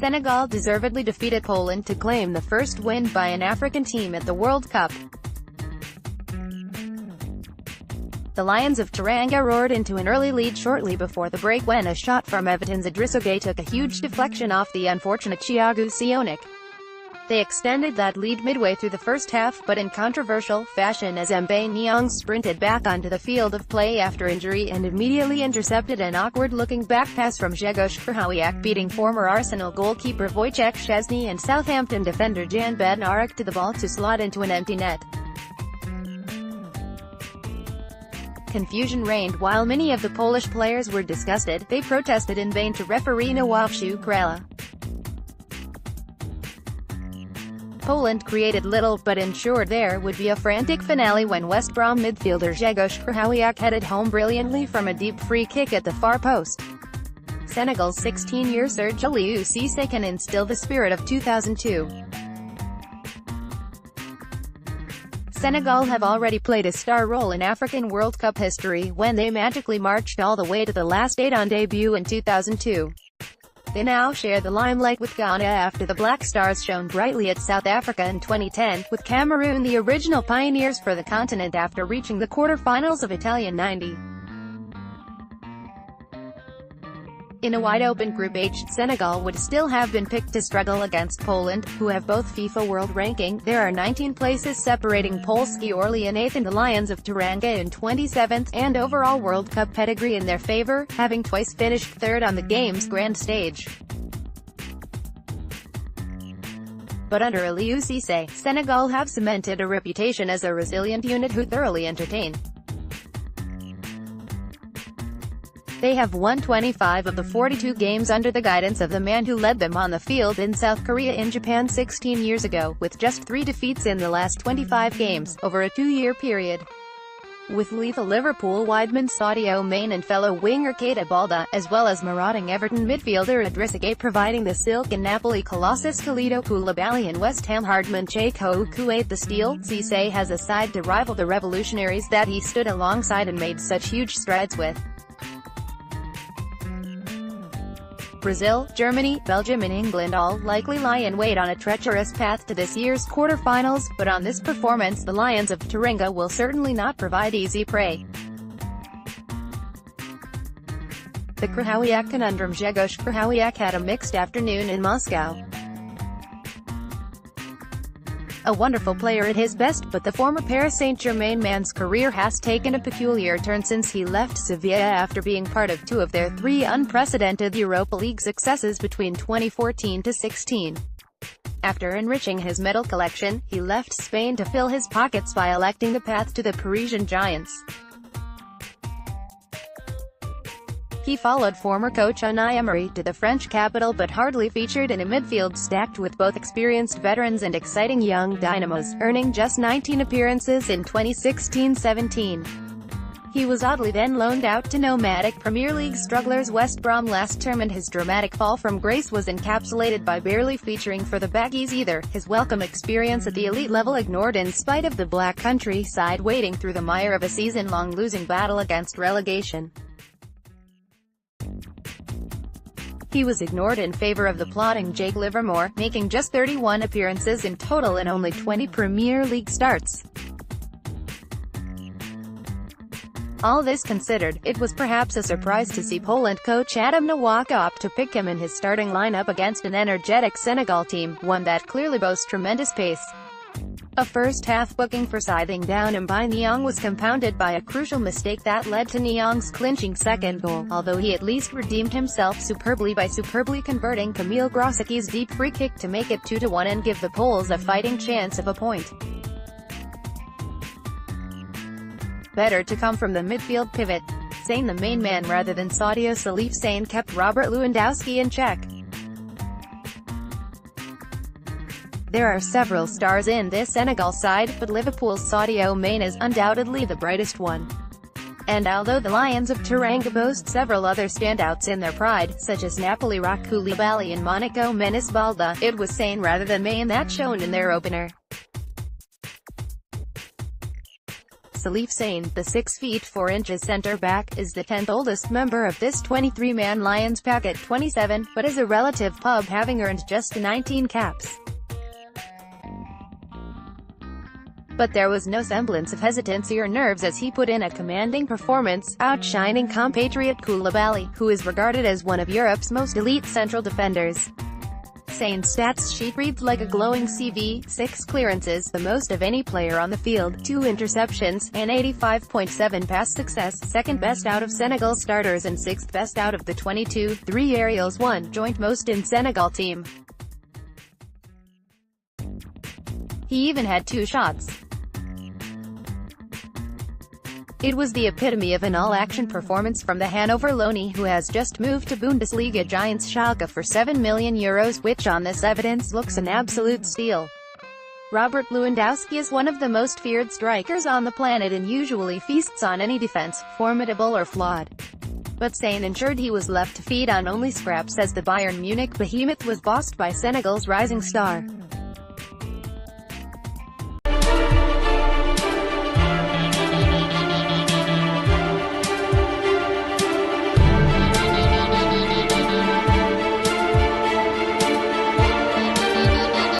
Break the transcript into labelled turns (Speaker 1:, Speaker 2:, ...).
Speaker 1: Senegal deservedly defeated Poland to claim the first win by an African team at the World Cup. The Lions of Teranga roared into an early lead shortly before the break when a shot from Everton's Idrissa Gueye took a huge deflection off the unfortunate Thiago Sionik. They extended that lead midway through the first half, but in controversial fashion as Mbaye Niang sprinted back onto the field of play after injury and immediately intercepted an awkward-looking back pass from Grzegorz Krychowiak, beating former Arsenal goalkeeper Wojciech Szczesny and Southampton defender Jan Bednarek to the ball to slot into an empty net. Confusion reigned while many of the Polish players were disgusted. They protested in vain to referee Nowosiu Krala. Poland created little, but ensured there would be a frantic finale when West Brom midfielder Grzegorz Krychowiak headed home brilliantly from a deep free kick at the far post. Senegal's 16-year Serge Aliou Cissé can instill the spirit of 2002. Senegal have already played a star role in African World Cup history when they magically marched all the way to the last 8 on debut in 2002. They now share the limelight with Ghana after the Black Stars shone brightly at South Africa in 2010, with Cameroon the original pioneers for the continent after reaching the quarter-finals of Italian '90. In a wide-open Group H, Senegal would still have been picked to struggle against Poland, who have both FIFA World Ranking. There are 19 places separating Polski Orly in 8th and the Lions of Teranga in 27th, and overall World Cup pedigree in their favor, having twice finished 3rd on the game's grand stage. But under Aliou Cissé, Senegal have cemented a reputation as a resilient unit who thoroughly entertain. They have won 25 of the 42 games under the guidance of the man who led them on the field in South Korea in Japan 16 years ago, with just 3 defeats in the last 25 games, over a 2-year period. With lethal Liverpool wideman Sadio Mane and fellow winger Keita Balda, as well as marauding Everton midfielder Idrissa Gueye providing the silk and Napoli colossus Kalidou Koulibaly and West Ham hardman Cheikhou Kouyaté the steel, Cissé has a side to rival the revolutionaries that he stood alongside and made such huge strides with. Brazil, Germany, Belgium and England all likely lie in wait on a treacherous path to this year's quarter-finals, but on this performance the Lions of Teranga will certainly not provide easy prey. The Krychowiak conundrum. Grzegorz Krychowiak had a mixed afternoon in Moscow. A wonderful player at his best, but the former Paris Saint-Germain man's career has taken a peculiar turn since he left Sevilla after being part of 2 of their 3 unprecedented Europa League successes between 2014 to 16. After enriching his medal collection, he left Spain to fill his pockets by electing the path to the Parisian Giants. He followed former coach Unai Emery to the French capital but hardly featured in a midfield stacked with both experienced veterans and exciting young dynamos, earning just 19 appearances in 2016-17. He was oddly then loaned out to nomadic Premier League strugglers West Brom last term, and his dramatic fall from grace was encapsulated by barely featuring for the Baggies either, his welcome experience at the elite level ignored in spite of the Black Country side wading through the mire of a season-long losing battle against relegation. He was ignored in favor of the plodding Jake Livermore, making just 31 appearances in total in only 20 Premier League starts. All this considered, it was perhaps a surprise to see Poland coach Adam Nawaka opt to pick him in his starting lineup against an energetic Senegal team, one that clearly boasts tremendous pace. A first-half booking for scything down Mbaye Niang was compounded by a crucial mistake that led to Niang's clinching second goal, although he at least redeemed himself superbly by superbly converting Kamil Grosicki's deep free kick to make it 2-1 and give the Poles a fighting chance of a point. Better to come from the midfield pivot. Sane the main man rather than Sadio Salif Sane kept Robert Lewandowski in check. There are several stars in this Senegal side, but Liverpool's Sadio Mane is undoubtedly the brightest one. And although the Lions of Teranga boast several other standouts in their pride, such as Napoli rock Koulibaly and Monaco menace Balda, it was Sane rather than Mane that shone in their opener. Salif Sain, the 6 feet 4 inches centre-back, is the 10th oldest member of this 23-man Lions pack at 27, but is a relative pub, having earned just 19 caps. But there was no semblance of hesitancy or nerves as he put in a commanding performance, outshining compatriot Koulibaly, who is regarded as one of Europe's most elite central defenders. Sain's stats sheet reads like a glowing CV: 6 clearances, the most of any player on the field, 2 interceptions, an 85.7 pass success, second best out of Senegal starters and 6th best out of the 22, 3 aerials, 1 joint most in Senegal team. He even had 2 shots. It was the epitome of an all-action performance from the Hannover loanee, who has just moved to Bundesliga giants Schalke for €7 million, which on this evidence looks an absolute steal. Robert Lewandowski is one of the most feared strikers on the planet and usually feasts on any defense, formidable or flawed. But Sain ensured he was left to feed on only scraps as the Bayern Munich behemoth was bossed by Senegal's rising star.